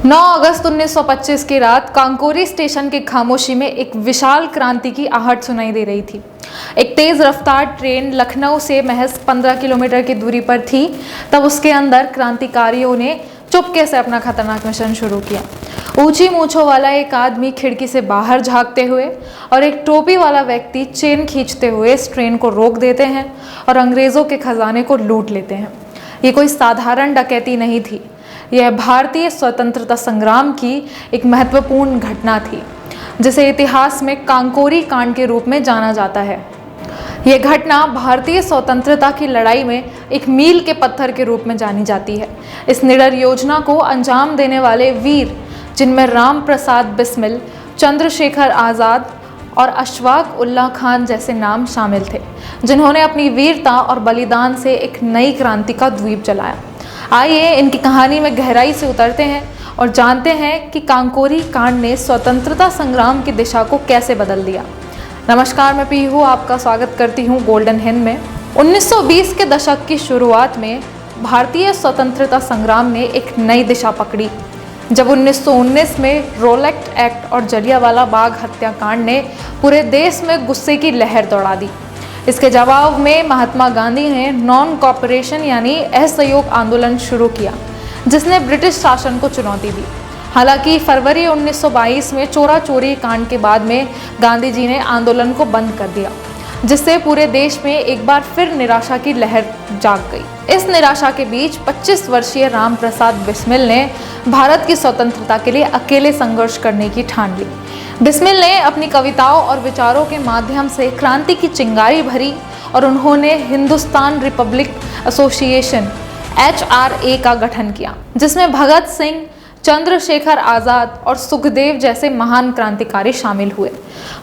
9 अगस्त 1925 की रात कांकोरी स्टेशन की खामोशी में एक विशाल क्रांति की आहट सुनाई दे रही थी। एक तेज रफ्तार ट्रेन लखनऊ से महज 15 किलोमीटर की दूरी पर थी। तब उसके अंदर क्रांतिकारियों ने चुपके से अपना खतरनाक मिशन शुरू किया। ऊंची मूंछों वाला एक आदमी खिड़की से बाहर झांकते हुए और एक टोपी वाला व्यक्ति चेन खींचते हुए इस ट्रेन को रोक देते हैं और अंग्रेजों के खजाने को लूट लेते हैं। ये कोई साधारण डकैती नहीं थी, यह भारतीय स्वतंत्रता संग्राम की एक महत्वपूर्ण घटना थी, जिसे इतिहास में कांकोरी कांड के रूप में जाना जाता है। यह घटना भारतीय स्वतंत्रता की लड़ाई में एक मील के पत्थर के रूप में जानी जाती है। इस निडर योजना को अंजाम देने वाले वीर, जिनमें राम प्रसाद बिस्मिल, चंद्रशेखर आज़ाद और अशफाक उल्लाह खान जैसे नाम शामिल थे, जिन्होंने अपनी वीरता और बलिदान से एक नई क्रांति का द्वीप जलाया। आइए इनकी कहानी में गहराई से उतरते हैं और जानते हैं कि कांकोरी कांड ने स्वतंत्रता संग्राम की दिशा को कैसे बदल दिया। नमस्कार, मैं पीहू आपका स्वागत करती हूँ गोल्डन हिंद में। 1920 के दशक की शुरुआत में भारतीय स्वतंत्रता संग्राम ने एक नई दिशा पकड़ी, जब 1919 में रोलेक्ट एक्ट और जलियांवाला बाग हत्याकांड ने पूरे देश में गुस्से की लहर दौड़ा दी। इसके जवाब में महात्मा गांधी ने नॉन कॉपरेशन यानी असहयोग आंदोलन शुरू किया, जिसने ब्रिटिश शासन को चुनौती दी। हालांकि फरवरी 1922 में चोरा चोरी कांड के बाद में गांधी जी ने आंदोलन को बंद कर दिया, जिससे पूरे देश में एक बार फिर निराशा की लहर जाग गई। इस निराशा के बीच 25 वर्षीय राम प्रसाद बिस्मिल ने भारत की स्वतंत्रता के लिए अकेले संघर्ष करने की ठान ली। बिस्मिल ने अपनी कविताओं और विचारों के माध्यम से क्रांति की चिंगारी भरी और उन्होंने हिंदुस्तान रिपब्लिक एसोसिएशन HRA का गठन किया, जिसमें भगत सिंह, चंद्रशेखर आज़ाद और सुखदेव जैसे महान क्रांतिकारी शामिल हुए।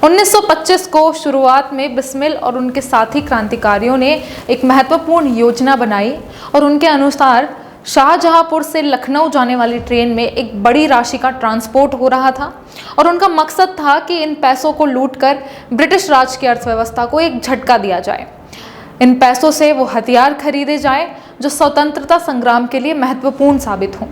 1925 को शुरुआत में बिस्मिल और उनके साथी क्रांतिकारियों ने एक महत्वपूर्ण योजना बनाई और उनके अनुसार शाहजहांपुर से लखनऊ जाने वाली ट्रेन में एक बड़ी राशि का ट्रांसपोर्ट हो रहा था और उनका मकसद था कि इन पैसों को लूटकर ब्रिटिश राज की अर्थव्यवस्था को एक झटका दिया जाए। इन पैसों से वो हथियार खरीदे जाएं जो स्वतंत्रता संग्राम के लिए महत्वपूर्ण साबित हों।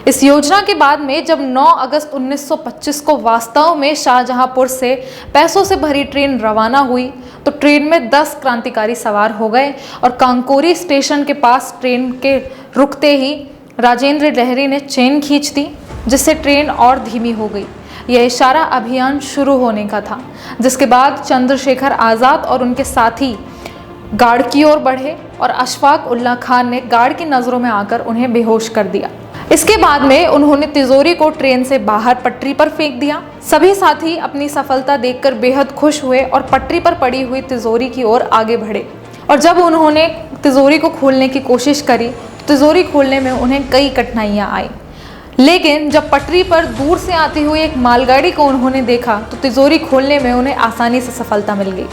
इस योजना के बाद में जब 9 अगस्त 1925 को वास्तव में शाहजहांपुर से पैसों से भरी ट्रेन रवाना हुई, तो ट्रेन में 10 क्रांतिकारी सवार हो गए और कांकोरी स्टेशन के पास ट्रेन के रुकते ही राजेंद्र लहरी ने चेन खींच दी, जिससे ट्रेन और धीमी हो गई। यह इशारा अभियान शुरू होने का था, जिसके बाद चंद्रशेखर आज़ाद और उनके साथी गार्ड की ओर बढ़े और अशफाक उल्लाह खान ने गार्ड की नज़रों में आकर उन्हें बेहोश कर दिया। इसके बाद में उन्होंने तिजोरी को ट्रेन से बाहर पटरी पर फेंक दिया। सभी साथी अपनी सफलता देखकर बेहद खुश हुए और पटरी पर पड़ी हुई तिजोरी की ओर आगे बढ़े और जब उन्होंने तिजोरी को खोलने की कोशिश करी तो तिजोरी खोलने में उन्हें कई कठिनाइयां आई। लेकिन जब पटरी पर दूर से आती हुई एक मालगाड़ी को उन्होंने देखा तो तिजोरी खोलने में उन्हें आसानी से सफलता मिल गई।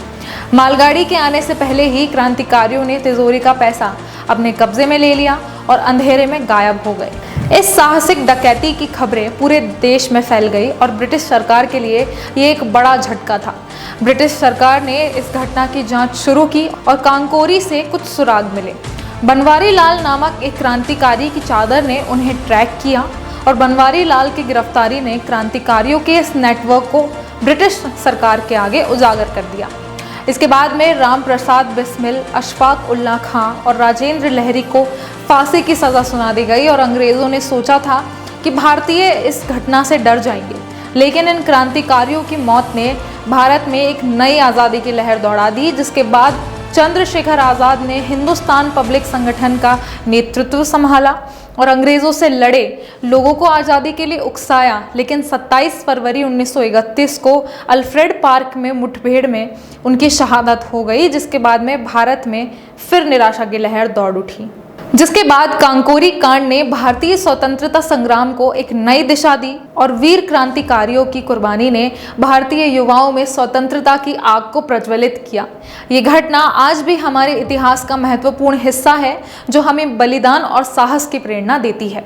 मालगाड़ी के आने से पहले ही क्रांतिकारियों ने तिजोरी का पैसा अपने कब्जे में ले लिया और अंधेरे में गायब हो गए। इस साहसिक डकैती की खबरें पूरे देश में फैल गई और ब्रिटिश सरकार के लिए ये एक बड़ा झटका था। ब्रिटिश सरकार ने इस घटना की जांच शुरू की और कांकोरी से कुछ सुराग मिले। बनवारी लाल नामक एक क्रांतिकारी की चादर ने उन्हें ट्रैक किया और बनवारी लाल की गिरफ्तारी ने क्रांतिकारियों के इस नेटवर्क को ब्रिटिश सरकार के आगे उजागर कर दिया। इसके बाद में राम प्रसाद बिस्मिल, अशफाक उल्लाह खान और राजेंद्र लहरी को फांसी की सज़ा सुना दी गई और अंग्रेज़ों ने सोचा था कि भारतीय इस घटना से डर जाएंगे। लेकिन इन क्रांतिकारियों की मौत ने भारत में एक नई आज़ादी की लहर दौड़ा दी, जिसके बाद चंद्रशेखर आज़ाद ने हिंदुस्तान पब्लिक संगठन का नेतृत्व संभाला और अंग्रेज़ों से लड़े, लोगों को आज़ादी के लिए उकसाया। लेकिन 27 फरवरी 1931 को अल्फ्रेड पार्क में मुठभेड़ में उनकी शहादत हो गई, जिसके बाद में भारत में फिर निराशा की लहर दौड़ उठी। जिसके बाद कांकोरी कांड ने भारतीय स्वतंत्रता संग्राम को एक नई दिशा दी और वीर क्रांतिकारियों की कुर्बानी ने भारतीय युवाओं में स्वतंत्रता की आग को प्रज्वलित किया। ये घटना आज भी हमारे इतिहास का महत्वपूर्ण हिस्सा है, जो हमें बलिदान और साहस की प्रेरणा देती है।